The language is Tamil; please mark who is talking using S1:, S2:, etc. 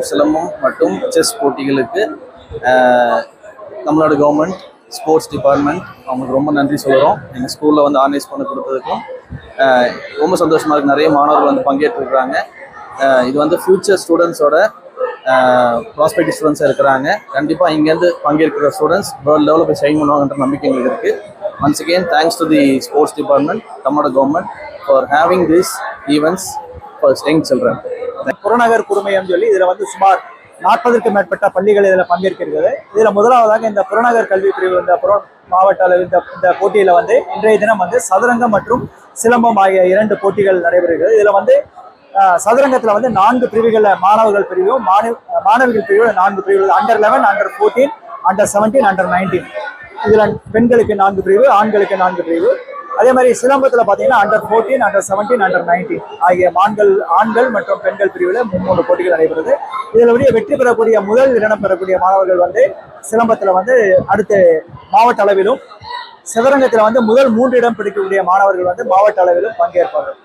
S1: சிலம்பம் மற்றும் செஸ் போட்டிகளுக்கு நம்மளோட கவர்மெண்ட் ஸ்போர்ட்ஸ் டிபார்ட்மெண்ட் அவங்களுக்கு ரொம்ப நன்றி சொல்கிறோம். எங்கள் ஸ்கூலில் வந்து ஆர்கனைஸ் பண்ணி கொடுத்ததுக்கும் ரொம்ப சந்தோஷமாக இருக்குது. நிறைய மாணவர்கள் வந்து பங்கேற்றுருக்குறாங்க. இது வந்து ஃப்யூச்சர் ஸ்டூடெண்ட்ஸோட ப்ராஸ்பெக்டிவ் ஸ்டூடெண்ட்ஸாக இருக்கிறாங்க. கண்டிப்பாக இங்கேருந்து பங்கேற்கிற ஸ்டூடெண்ட்ஸ் வேர்ல்டு லெவலில் போய் ஷைன் பண்ணுவாங்கன்ற நம்பிக்கை எங்களுக்கு இருக்குது. Once again thanks to the sports department, Tamil Nadu government for having this events for young children.
S2: புறநகர் குறுமையம் சொல்லி இதில் வந்து சுமார் 40க்கும் மேற்பட்ட பள்ளிகள் இதில் பங்கேற்கிறது. இதில் முதலாவதாக இந்த புறநகர் கல்வி பிரிவு இந்த மாவட்ட அளவில் இந்த போட்டியில் வந்து இன்றைய தினம் வந்து சதுரங்கம் மற்றும் சிலம்பம் ஆகிய 2 போட்டிகள் நடைபெறுகிறது. இதில் வந்து சதுரங்கத்தில் வந்து 4 பிரிவுகளில் மாணவர்கள் பிரிவும் மாணவிகள் பிரிவில் 4 பிரிவுகள், Under 11, Under 14, Under 17, Under 19. இதில் பெண்களுக்கு 4 பிரிவு, ஆண்களுக்கு 4 பிரிவு. அதே மாதிரி சிலம்பத்தில் பார்த்தீங்கன்னா Under 14, Under 17, Under 19 ஆகிய ஆண்கள் மற்றும் பெண்கள் பிரிவில் 3 போட்டிகள் நடைபெறுது. இதில் வெற்றி பெறக்கூடிய முதல் இடம் பெறக்கூடிய மாணவர்கள் வந்து சிலம்பத்தில் வந்து அடுத்து மாவட்ட அளவிலும், சதுரங்கத்தில் வந்து முதல் 3 இடம் பிடிக்கக்கூடிய மாணவர்கள் வந்து மாவட்ட அளவிலும் பங்கேற்பார்கள்.